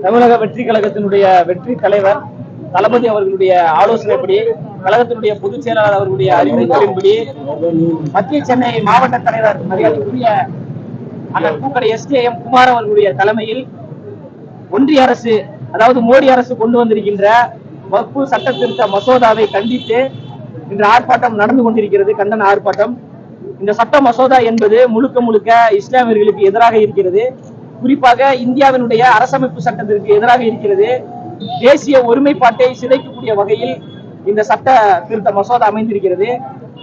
தமிழக வெற்றி கழகத்தினுடைய வெற்றி தலைவர் தளபதி அவர்களுடைய ஆலோசனைப்படி, கழகத்தினுடைய பொதுச் செயலாளர் அவர்களுடைய அறிவுறுத்தலின்படி, மத்திய சென்னை மாவட்ட தலைவர் மரியாதைக்குரிய அண்ணன் பூக்கடை SKM குமார் அவர்களுடைய தலைமையில் ஒன்றிய அரசு, அதாவது மோடி அரசு கொண்டு வந்திருக்கின்ற வக்ஃபு சட்ட திருத்த மசோதாவை கண்டித்து இன்று ஆர்ப்பாட்டம் நடந்து கொண்டிருக்கிறது. கண்டன ஆர்ப்பாட்டம். இந்த சட்ட மசோதா என்பது முழுக்க முழுக்க இஸ்லாமியர்களுக்கு எதிராக இருக்கிறது. குறிப்பாக இந்தியாவினுடைய அரசமைப்பு சட்டத்திற்கு எதிராக இருக்கிறது. தேசிய ஒருமைப்பாட்டை சிதைக்கக்கூடிய வகையில் இந்த சட்ட திருத்த மசோதா அமைந்திருக்கிறது.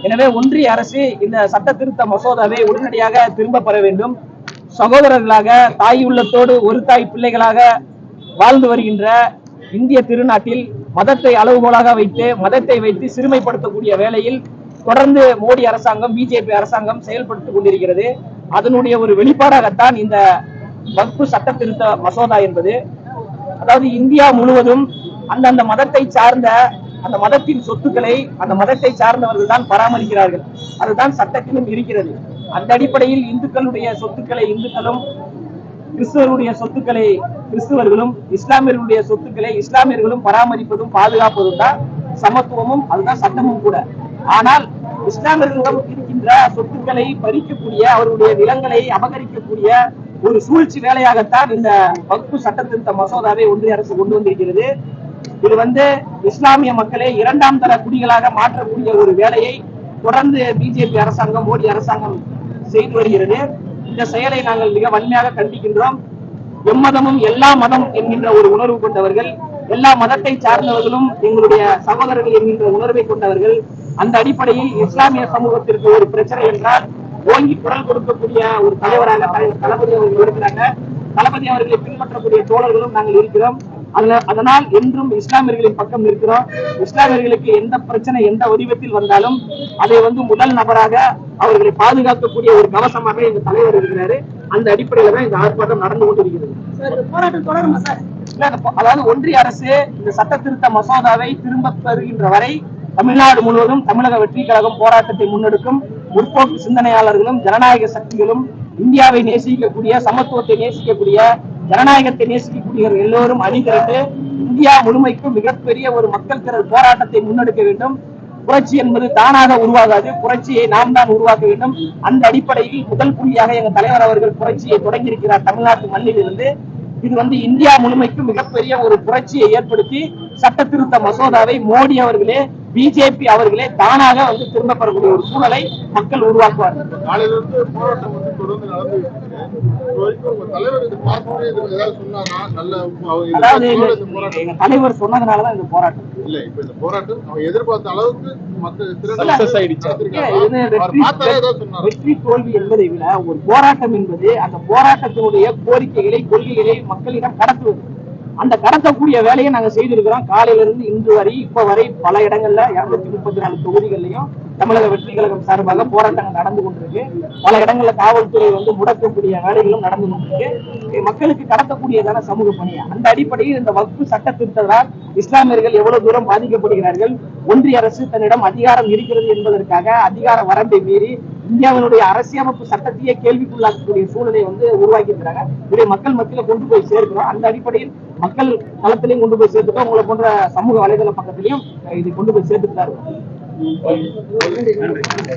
எனவே ஒன்றிய அரசு இந்த சட்ட திருத்த மசோதாவை உடனடியாக திரும்ப பெற வேண்டும். சகோதரர்களாக, தாய் உள்ளத்தோடு ஒரு தாய் பிள்ளைகளாக வாழ்ந்து வருகின்ற இந்திய திருநாட்டில் மதத்தை அளவுகோலாக வைத்து, மதத்தை வைத்து சிறுமைப்படுத்தக்கூடிய வேளையில் தொடர்ந்து மோடி அரசாங்கம், பிஜேபி அரசாங்கம் செயல்படுத்திக் கொண்டிருக்கிறது. அதனுடைய ஒரு வெளிப்பாடாகத்தான் இந்த வக்ஃபு சட்ட திருத்த மசோதா என்பது. அதாவது இந்தியா முழுவதும் அந்தந்த மதத்தை சார்ந்த, அந்த மதத்தின் சொத்துக்களை அந்த மதத்தை சார்ந்தவர்கள் தான் பராமரிக்கிறார்கள். அதுதான் சட்டத்திலும் இருக்கிறது. அந்த அடிப்படையில் இந்துக்களுடைய சொத்துக்களை இந்துக்களும், கிறிஸ்தவருடைய சொத்துக்களை கிறிஸ்தவர்களும், இஸ்லாமியர்களுடைய சொத்துக்களை இஸ்லாமியர்களும் பராமரிப்பதும் பாதுகாப்பதும் தான் சமத்துவமும், அதுதான் சட்டமும் கூட. ஆனால் இஸ்லாமியர்களிடம் இருக்கின்ற சொத்துக்களை பறிக்கக்கூடிய, அவருடைய நிலங்களை அபகரிக்கக்கூடிய ஒரு சூழ்ச்சி வேலையாகத்தான் இந்த வக்ஃபு சட்ட திருத்த மசோதாவை ஒன்றிய அரசு கொண்டு வந்திருக்கிறது. இது இஸ்லாமிய மக்களை இரண்டாம் தர குடிகளாக மாற்றக்கூடிய ஒரு வேலையை தொடர்ந்து பிஜேபி அரசாங்கம், மோடி அரசாங்கம் செய்து வருகிறது. இந்த செயலை நாங்கள் மிக வன்மையாக கண்டிக்கின்றோம். எம்மதமும் எல்லா மதம் என்கின்ற ஒரு உணர்வு கொண்டவர்கள், எல்லா மதத்தை சார்ந்தவர்களும் எங்களுடைய சகோதரர்கள் என்கின்ற உணர்வை கொண்டவர்கள். அந்த அடிப்படையில் இஸ்லாமிய சமூகத்திற்கு ஒரு பிரச்சனை என்றால் ஓங்கி குரல் கொடுக்கக்கூடிய ஒரு தலைவராக தளபதி அவர்கள் இருக்கிறாங்க. தளபதி அவர்களை பின்பற்றக்கூடிய தோழர்களும் நாங்கள் இருக்கிறோம். அதனால் என்றும் இஸ்லாமியர்களின் பக்கம் இருக்கிறோம். இஸ்லாமியர்களுக்கு எந்த பிரச்சனை, எந்த வடிவத்தில் வந்தாலும் அதை முதல் நபராக அவர்களை பாதுகாக்கக்கூடிய ஒரு கவசமாக இந்த தலைவர் இருக்கிறாரு. அந்த அடிப்படையில தான் இந்த ஆர்ப்பாட்டம் நடந்து கொண்டிருக்கிறது. அதாவது ஒன்றிய அரசு இந்த சட்ட திருத்த மசோதாவை திரும்ப பெறுகின்ற வரை தமிழ்நாடு முழுவதும் தமிழக வெற்றி கழகம் போராட்டத்தை முன்னெடுக்கும். முற்போக்கு சிந்தனையாளர்களும், ஜனநாயக சக்திகளும், இந்தியாவை நேசிக்கக்கூடிய, சமத்துவத்தை நேசிக்கக்கூடிய, ஜனநாயகத்தை நேசிக்கக்கூடியவர்கள் எல்லோரும் அணிதிரண்டு இந்தியா முழுமைக்கும் மிகப்பெரிய ஒரு மக்கள் திரள் போராட்டத்தை முன்னெடுக்க வேண்டும். புரட்சி என்பது தானாக உருவாகாது, புரட்சியை நாம் தான் உருவாக்க வேண்டும். அந்த அடிப்படையில் முதல் புள்ளியாக எங்கள் தலைவர் அவர்கள் புரட்சியை தொடங்கியிருக்கிறார் தமிழ்நாட்டு மண்ணில் இருந்து. இது இந்தியா முழுமைக்கும் மிகப்பெரிய ஒரு புரட்சியை ஏற்படுத்தி சட்ட திருத்த மசோதாவை மோடி அவர்களே, பிஜேபி அவர்களே தானாக திரும்ப பெறக்கூடிய ஒரு சூழலை மக்கள் உருவாக்குவார்கள். அதாவது எங்க தலைவர் சொன்னதுனாலதான் இந்த போராட்டம். வெற்றி தோல்வி என்பதை விட ஒரு போராட்டம் என்பது அந்த போராட்டத்தினுடைய கோரிக்கைகளை, கொள்கைகளை மக்களிடம் கடத்துவது. அந்த கடத்தக்கூடிய வேலையை நாங்க செய்திருக்கிறோம். காலையில இருந்து இன்று வரை, இப்ப வரை பல இடங்கள்ல 234 தொகுதிகளிலையும் தமிழக வெற்றி கழகம் சார்பாக போராட்டங்கள் நடந்து கொண்டிருக்கு. பல இடங்கள்ல காவல்துறை முடக்கக்கூடிய வேலைகளும் நடந்து கொண்டிருக்கு. மக்களுக்கு கடத்தக்கூடியதான சமூக பணியா. அந்த அடிப்படையில் இந்த வக்ஃபு சட்ட திருத்தத்தால் இஸ்லாமியர்கள் எவ்வளவு தூரம் பாதிக்கப்படுகிறார்கள், ஒன்றிய அரசு தன்னிடம் அதிகாரம் இருக்கிறது என்பதற்காக அதிகார வரம்பை மீறி இந்தியாவினுடைய அரசியலமைப்பு சட்டத்தையே கேள்விக்குள்ளாக்கக்கூடிய சூழலை உருவாக்கி இருக்கிறாங்க. இதை மக்கள் மத்தியில கொண்டு போய் சேர்க்கிறோம். அந்த அடிப்படையில் மக்கள் தளத்திலையும் கொண்டு போய் சேர்த்துட்டோம். உங்களை போன்ற சமூக வலைதள பக்கத்திலையும் இதை கொண்டு போய் சேர்த்துட்டு தான் இருக்கும்.